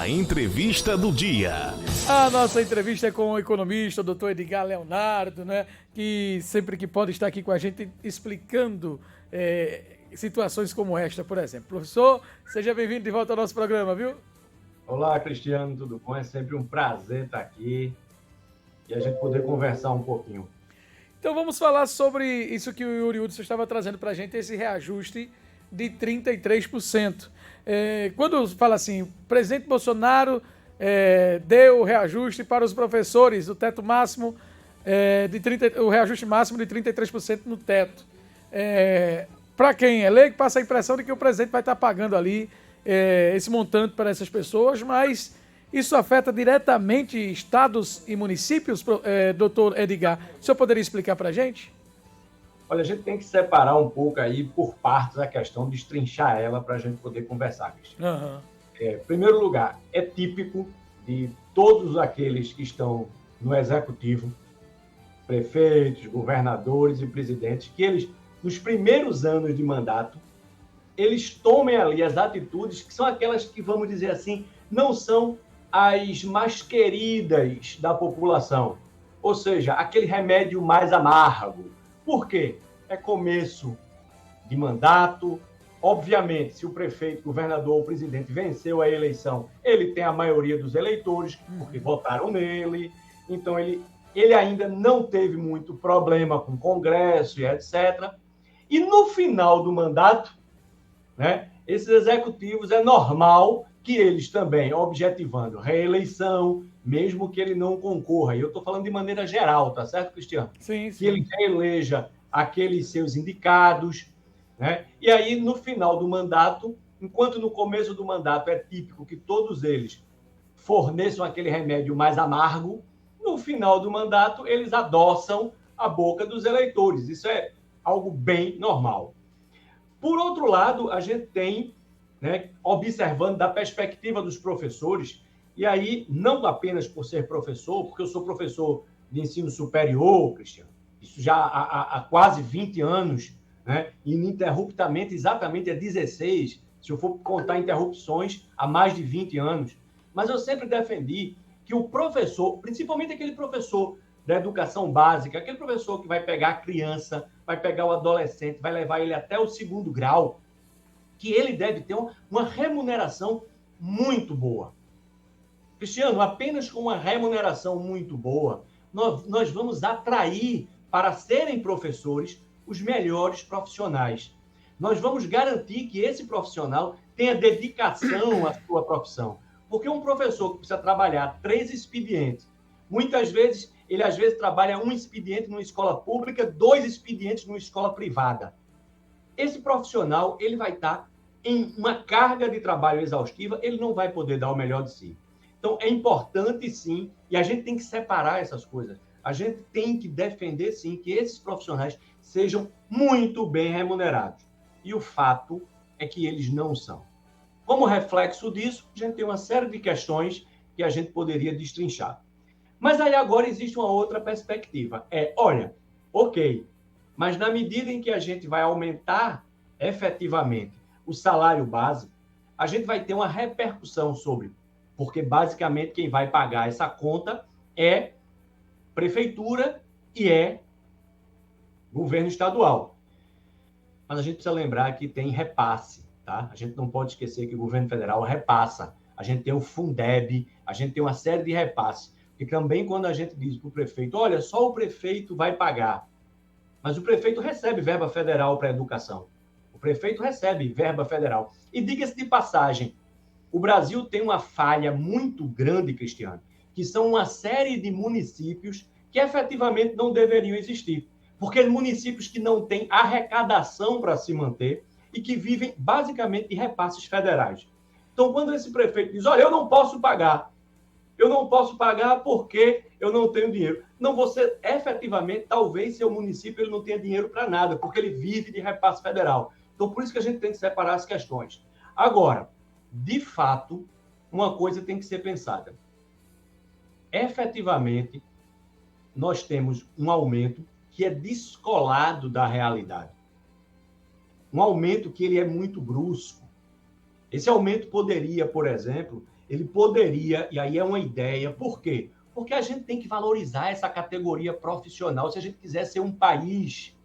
A entrevista do dia. A nossa entrevista é com o economista, o doutor Edgar Leonardo, né? Que sempre que pode estar aqui com a gente explicando situações como esta, por exemplo. Professor, seja bem-vindo de volta ao nosso programa, viu? Olá, Cristiano, tudo bom? É sempre um prazer estar aqui e a gente poder conversar um pouquinho. Então vamos falar sobre isso que o Yuri Hudson estava trazendo para a gente, esse reajuste de 33%. Quando fala assim, o presidente Bolsonaro deu o reajuste para os professores, o teto máximo, o reajuste máximo de 33% no teto. Para quem é leigo, passa a impressão de que o presidente vai estar pagando ali esse montante para essas pessoas, mas isso afeta diretamente estados e municípios, doutor Edgar? O senhor poderia explicar para a gente? Olha, a gente tem que separar um pouco aí por partes a questão, destrinchar ela para a gente poder conversar, Cristiano. Uhum. Em primeiro lugar, é típico de todos aqueles que estão no executivo, prefeitos, governadores e presidentes, que eles, nos primeiros anos de mandato, eles tomem ali as atitudes que são aquelas que, vamos dizer assim, não são as mais queridas da população. Ou seja, aquele remédio mais amargo. Por quê? É começo de mandato. Obviamente, se o prefeito, governador ou presidente venceu a eleição, ele tem a maioria dos eleitores, porque votaram nele. Então, ele ainda não teve muito problema com o Congresso e etc. E no final do mandato, né, esses executivos, é normal que eles também, objetivando reeleição, mesmo que ele não concorra, e eu estou falando de maneira geral, tá certo, Cristiano? Sim, sim. Que ele reeleja aqueles seus indicados, né? E aí, no final do mandato, enquanto no começo do mandato é típico que todos eles forneçam aquele remédio mais amargo, no final do mandato eles adoçam a boca dos eleitores. Isso é algo bem normal. Por outro lado, a gente tem, né, observando da perspectiva dos professores, e aí não apenas por ser professor, porque eu sou professor de ensino superior, Cristiano, isso já há quase 20 anos, né, ininterruptamente, exatamente há 16, se eu for contar interrupções, há mais de 20 anos. Mas eu sempre defendi que o professor, principalmente aquele professor da educação básica, aquele professor que vai pegar a criança, vai pegar o adolescente, vai levar ele até o 2º grau, que ele deve ter uma remuneração muito boa. Cristiano, apenas com uma remuneração muito boa, nós vamos atrair para serem professores os melhores profissionais. Nós vamos garantir que esse profissional tenha dedicação à sua profissão. Porque um professor que precisa trabalhar 3 expedientes, muitas vezes, ele às vezes trabalha um expediente numa escola pública, 2 expedientes numa escola privada. Esse profissional, ele vai estar em uma carga de trabalho exaustiva, ele não vai poder dar o melhor de si. Então, é importante, sim, e a gente tem que separar essas coisas. A gente tem que defender, sim, que esses profissionais sejam muito bem remunerados. E o fato é que eles não são. Como reflexo disso, a gente tem uma série de questões que a gente poderia destrinchar. Mas aí agora existe uma outra perspectiva. Olha, ok, mas na medida em que a gente vai aumentar efetivamente o salário base, a gente vai ter uma repercussão sobre, porque basicamente quem vai pagar essa conta é prefeitura e é governo estadual. Mas a gente precisa lembrar que tem repasse, tá? A gente não pode esquecer que o governo federal repassa. A gente tem o Fundeb, a gente tem uma série de repasses. Porque também quando a gente diz para o prefeito, olha, só o prefeito vai pagar. Mas o prefeito recebe verba federal para a educação. O prefeito recebe verba federal. E diga-se de passagem, o Brasil tem uma falha muito grande, Cristiano, que são uma série de municípios que efetivamente não deveriam existir. Porque municípios que não têm arrecadação para se manter e que vivem basicamente de repasses federais. Então, quando esse prefeito diz, olha, eu não posso pagar porque eu não tenho dinheiro. Não, você efetivamente, talvez seu município ele não tenha dinheiro para nada, porque ele vive de repasse federal. Então, por isso que a gente tem que separar as questões. Agora, de fato, uma coisa tem que ser pensada. Efetivamente, nós temos um aumento que é descolado da realidade. Um aumento que ele é muito brusco. Esse aumento poderia, por exemplo, ele poderia, e aí é uma ideia, por quê? Porque a gente tem que valorizar essa categoria profissional se a gente quiser ser um país,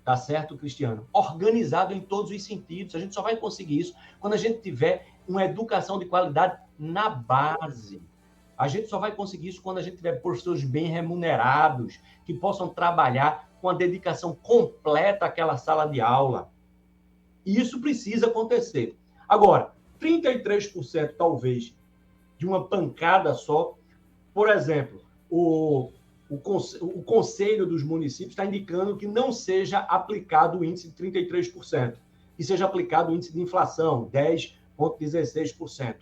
tá certo, Cristiano? Organizado em todos os sentidos. A gente só vai conseguir isso quando a gente tiver uma educação de qualidade na base. A gente só vai conseguir isso quando a gente tiver professores bem remunerados, que possam trabalhar com a dedicação completa àquela sala de aula. E isso precisa acontecer. Agora, 33% talvez de uma pancada só. Por exemplo, o Conselho dos Municípios está indicando que não seja aplicado o índice de 33%, e seja aplicado o índice de inflação, 10,16%.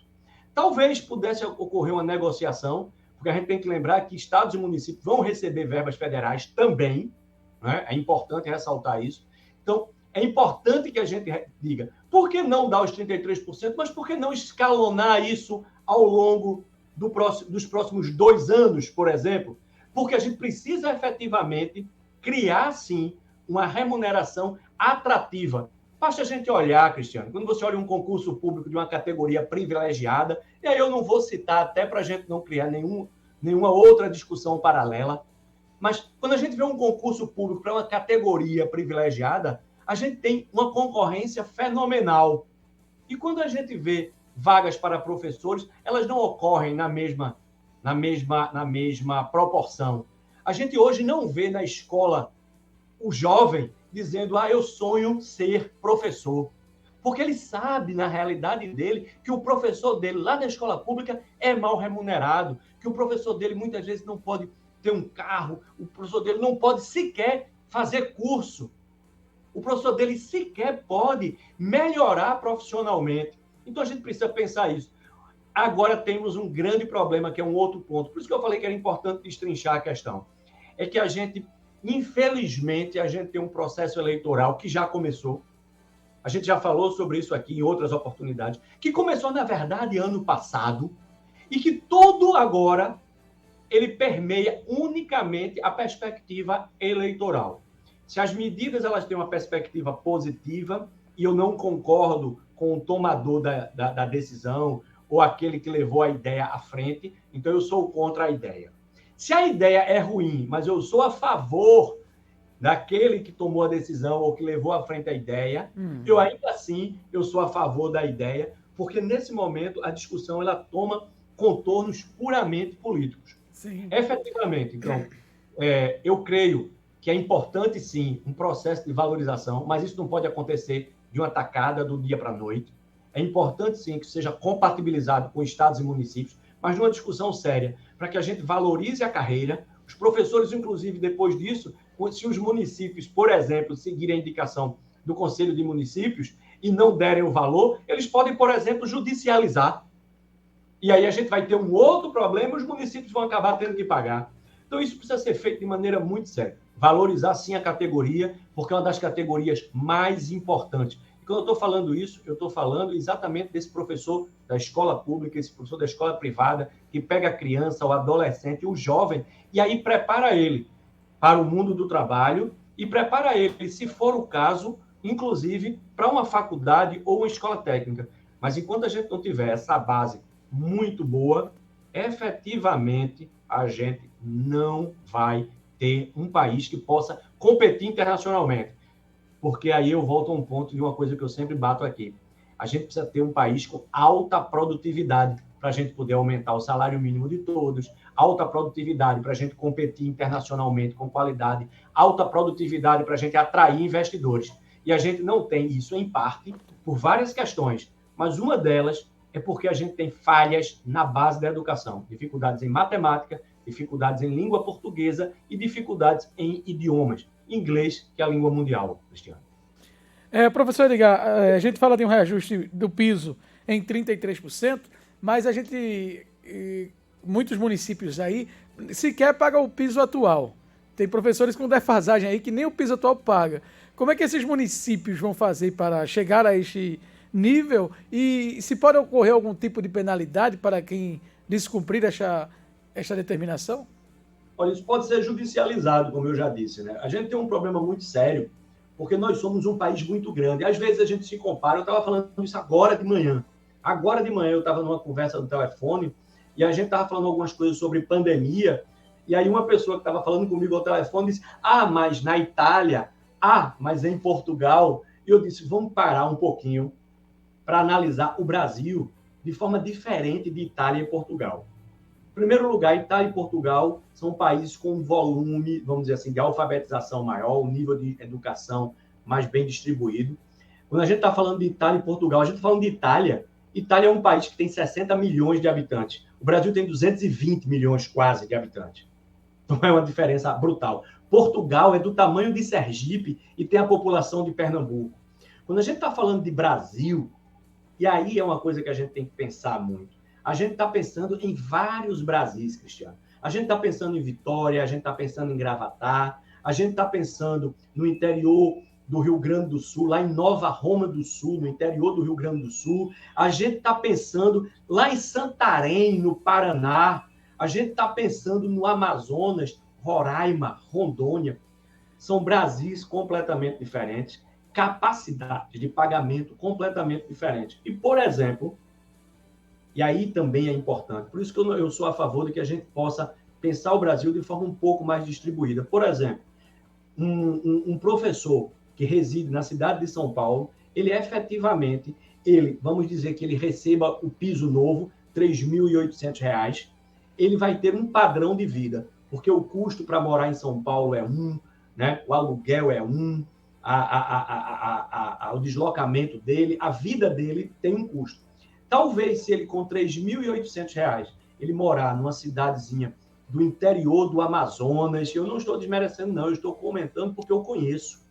Talvez pudesse ocorrer uma negociação, porque a gente tem que lembrar que estados e municípios vão receber verbas federais também, né? É importante ressaltar isso. Então, é importante que a gente diga, por que não dar os 33%, mas por que não escalonar isso ao longo dos próximos 2 anos, por exemplo? Porque a gente precisa efetivamente criar, sim, uma remuneração atrativa. Basta a gente olhar, Cristiano, quando você olha um concurso público de uma categoria privilegiada, e aí eu não vou citar até para a gente não criar nenhuma outra discussão paralela, mas quando a gente vê um concurso público para uma categoria privilegiada, a gente tem uma concorrência fenomenal. E quando a gente vê vagas para professores, elas não ocorrem na mesma proporção. A gente hoje não vê na escola o jovem dizendo, eu sonho ser professor. Porque ele sabe, na realidade dele, que o professor dele lá na escola pública é mal remunerado, que o professor dele muitas vezes não pode ter um carro, o professor dele não pode sequer fazer curso. O professor dele sequer pode melhorar profissionalmente. Então, a gente precisa pensar isso. Agora, temos um grande problema, que é um outro ponto. Por isso que eu falei que era importante destrinchar a questão. É que a gente, infelizmente, a gente tem um processo eleitoral que já começou. A gente já falou sobre isso aqui em outras oportunidades, que começou, na verdade, ano passado, e que todo agora ele permeia unicamente a perspectiva eleitoral. Se as medidas elas têm uma perspectiva positiva, e eu não concordo com o tomador da decisão ou aquele que levou a ideia à frente, então eu sou contra a ideia. Se a ideia é ruim, mas eu sou a favor daquele que tomou a decisão ou que levou à frente a ideia, eu ainda assim eu sou a favor da ideia, porque nesse momento a discussão ela toma contornos puramente políticos. Sim. Efetivamente, então, eu creio que é importante, sim, um processo de valorização, mas isso não pode acontecer de uma tacada do dia para a noite. É importante, sim, que seja compatibilizado com estados e municípios, mas numa discussão séria, para que a gente valorize a carreira. Os professores, inclusive, depois disso, se os municípios, por exemplo, seguirem a indicação do Conselho de Municípios e não derem o valor, eles podem, por exemplo, judicializar. E aí a gente vai ter um outro problema e os municípios vão acabar tendo que pagar. Então, isso precisa ser feito de maneira muito séria. Valorizar, sim, a categoria, porque é uma das categorias mais importantes. E quando eu estou falando isso, eu estou falando exatamente desse professor da escola pública, esse professor da escola privada, que pega a criança, o adolescente, o jovem, e aí prepara ele para o mundo do trabalho e prepara ele, se for o caso, inclusive, para uma faculdade ou uma escola técnica. Mas enquanto a gente não tiver essa base muito boa, efetivamente, a gente não vai ter um país que possa competir internacionalmente. Porque aí eu volto a um ponto de uma coisa que eu sempre bato aqui. A gente precisa ter um país com alta produtividade para a gente poder aumentar o salário mínimo de todos, alta produtividade para a gente competir internacionalmente com qualidade, alta produtividade para a gente atrair investidores. E a gente não tem isso, em parte, por várias questões, mas uma delas é porque a gente tem falhas na base da educação, dificuldades em matemática, dificuldades em língua portuguesa e dificuldades em idiomas. Inglês, que é a língua mundial, Cristiano. Professor Edgar, a gente fala de um reajuste do piso em 33%, mas a gente, muitos municípios aí, sequer pagam o piso atual. Tem professores com defasagem aí que nem o piso atual paga. Como é que esses municípios vão fazer para chegar a este nível? E se pode ocorrer algum tipo de penalidade para quem descumprir esta determinação? Olha, isso pode ser judicializado, como eu já disse, né? A gente tem um problema muito sério, porque nós somos um país muito grande. Às vezes a gente se compara, eu estava falando isso agora de manhã. Agora de manhã eu estava numa conversa no telefone e a gente estava falando algumas coisas sobre pandemia, e aí uma pessoa que estava falando comigo ao telefone disse, mas na Itália, mas em Portugal. E eu disse, vamos parar um pouquinho para analisar o Brasil de forma diferente de Itália e Portugal. Em primeiro lugar, Itália e Portugal são países com um volume, vamos dizer assim, de alfabetização maior, um nível de educação mais bem distribuído. Quando a gente está falando de Itália e Portugal, a gente está falando de Itália. Itália é um país que tem 60 milhões de habitantes. O Brasil tem 220 milhões quase de habitantes. Então é uma diferença brutal. Portugal é do tamanho de Sergipe e tem a população de Pernambuco. Quando a gente está falando de Brasil, e aí é uma coisa que a gente tem que pensar muito, a gente está pensando em vários Brasis, Cristiano. A gente está pensando em Vitória, a gente está pensando em Gravatá, a gente está pensando no interior do Rio Grande do Sul, lá em Nova Roma do Sul, no interior do Rio Grande do Sul. A gente está pensando lá em Santarém, no Paraná. A gente está pensando no Amazonas, Roraima, Rondônia. São Brasis completamente diferentes, capacidade de pagamento completamente diferente. E, por exemplo, e aí também é importante, por isso que eu sou a favor de que a gente possa pensar o Brasil de forma um pouco mais distribuída. Por exemplo, um professor que reside na cidade de São Paulo, ele efetivamente, vamos dizer que ele receba o piso novo, R$ 3.800, ele vai ter um padrão de vida, porque o custo para morar em São Paulo é né? O aluguel é o deslocamento dele, a vida dele tem um custo. Talvez, se ele com R$ 3.800, ele morar numa cidadezinha do interior do Amazonas, eu não estou desmerecendo, não, eu estou comentando porque eu conheço.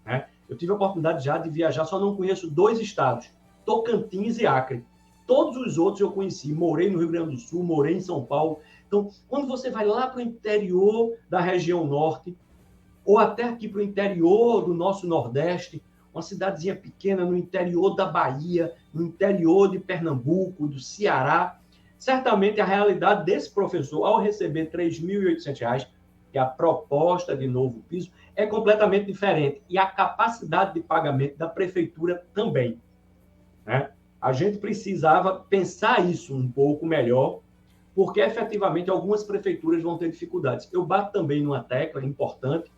Né? Eu tive a oportunidade já de viajar, só não conheço 2 estados, Tocantins e Acre. Todos os outros eu conheci, morei no Rio Grande do Sul, morei em São Paulo. Então, quando você vai lá para o interior da região norte, ou até aqui para o interior do nosso Nordeste, uma cidadezinha pequena no interior da Bahia, no interior de Pernambuco, do Ceará, certamente a realidade desse professor, ao receber R$ 3.800, que é a proposta de novo piso, é completamente diferente. E a capacidade de pagamento da prefeitura também. Né? A gente precisava pensar isso um pouco melhor, porque efetivamente algumas prefeituras vão ter dificuldades. Eu bato também numa tecla importante,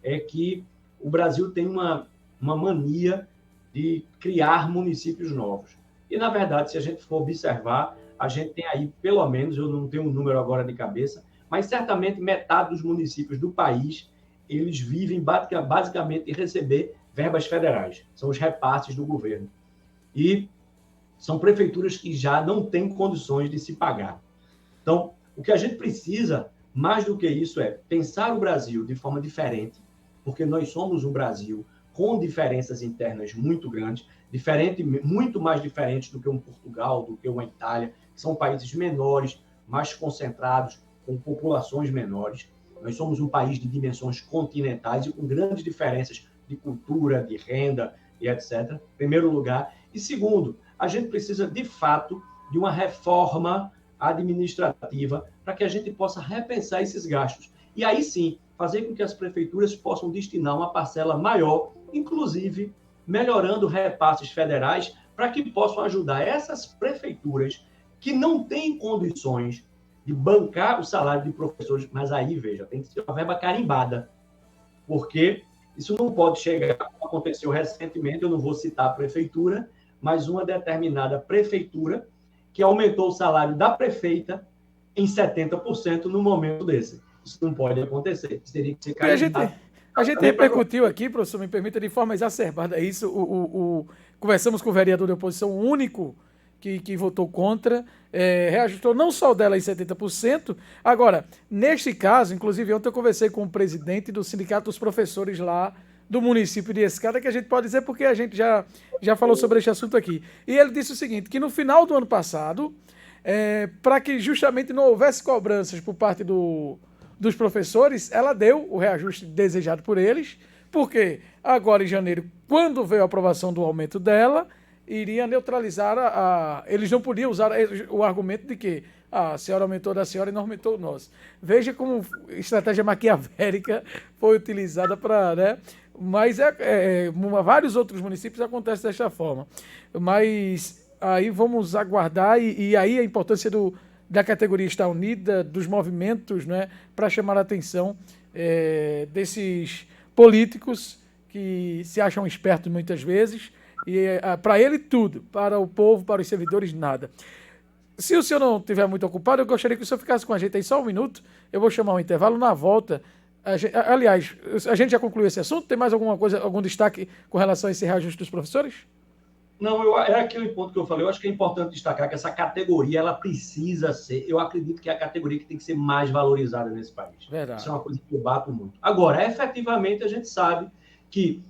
é que o Brasil tem uma mania de criar municípios novos. E, na verdade, se a gente for observar, a gente tem aí, pelo menos, eu não tenho um número agora de cabeça, mas certamente metade dos municípios do país, eles vivem basicamente de receber verbas federais. São os repasses do governo. E são prefeituras que já não têm condições de se pagar. Então, o que a gente precisa, mais do que isso, é pensar o Brasil de forma diferente, porque nós somos um Brasil com diferenças internas muito grandes, muito mais diferentes do que um Portugal, do que uma Itália, que são países menores, mais concentrados, com populações menores. Nós somos um país de dimensões continentais e com grandes diferenças de cultura, de renda e etc., em primeiro lugar. E segundo, a gente precisa, de fato, de uma reforma administrativa para que a gente possa repensar esses gastos. E aí sim, fazer com que as prefeituras possam destinar uma parcela maior, inclusive melhorando repasses federais, para que possam ajudar essas prefeituras que não têm condições de bancar o salário de professores, mas aí, veja, tem que ser uma verba carimbada, porque isso não pode chegar, como aconteceu recentemente, eu não vou citar a prefeitura, mas uma determinada prefeitura que aumentou o salário da prefeita em 70% no momento desse. Isso não pode acontecer. Isso teria que ser carimbado. A gente repercutiu aqui, professor, me permita, de forma exacerbada isso. Conversamos com o vereador de oposição, o único que votou contra, reajustou não só o dela em 70%. Agora, neste caso, inclusive ontem eu conversei com o presidente do Sindicato dos Professores lá do município de Escada, que a gente pode dizer porque a gente já falou sobre este assunto aqui. E ele disse o seguinte, que no final do ano passado, para que justamente não houvesse cobranças por parte dos professores, ela deu o reajuste desejado por eles, porque agora em janeiro, quando veio a aprovação do aumento dela, iria neutralizar eles não podiam usar o argumento de que a senhora aumentou da senhora e não aumentou o nosso. Veja como estratégia maquiavélica foi utilizada para... Né? Mas vários outros municípios acontece desta forma. Mas aí vamos aguardar e aí a importância da categoria estar unida, dos movimentos, né, para chamar a atenção desses políticos que se acham espertos muitas vezes e para ele tudo, para o povo, para os servidores nada. Se o senhor não estiver muito ocupado, eu gostaria que o senhor ficasse com a gente aí só um minuto. Eu vou chamar um intervalo. Na volta, aliás, a gente já concluiu esse assunto? Tem mais alguma coisa, algum destaque com relação a esse reajuste dos professores? Não, é aquele ponto que eu falei. Eu acho que é importante destacar que essa categoria, ela precisa ser, eu acredito que é a categoria que tem que ser mais valorizada nesse país. Verdade. Isso é uma coisa que eu bato muito. Agora, efetivamente, a gente sabe que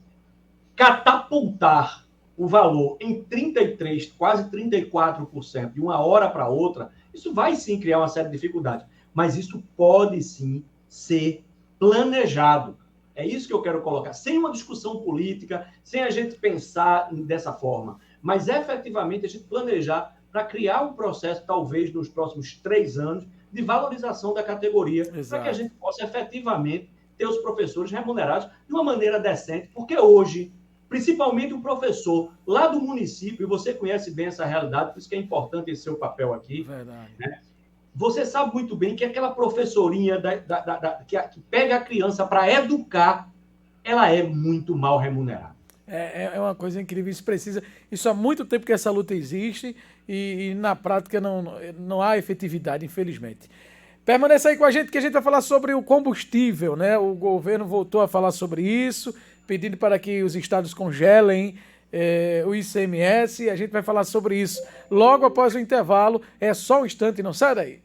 catapultar o valor em 33%, quase 34%, de uma hora para outra, isso vai sim criar uma série de dificuldades. Mas isso pode sim ser planejado. É isso que eu quero colocar. Sem uma discussão política, sem a gente pensar dessa forma. Mas efetivamente a gente planejar para criar um processo, talvez nos próximos 3 anos, de valorização da categoria, para que a gente possa efetivamente ter os professores remunerados de uma maneira decente, porque hoje, principalmente o professor lá do município, e você conhece bem essa realidade, por isso que é importante esse seu papel aqui. Verdade. Né? Você sabe muito bem que aquela professorinha que pega a criança para educar, ela é muito mal remunerada. É uma coisa incrível, isso há muito tempo que essa luta existe e na prática não há efetividade, infelizmente. Permaneça aí com a gente que a gente vai falar sobre o combustível, né? O governo voltou a falar sobre isso, pedindo para que os estados congelem o ICMS, e a gente vai falar sobre isso logo após o intervalo. É só um instante, não sai daí.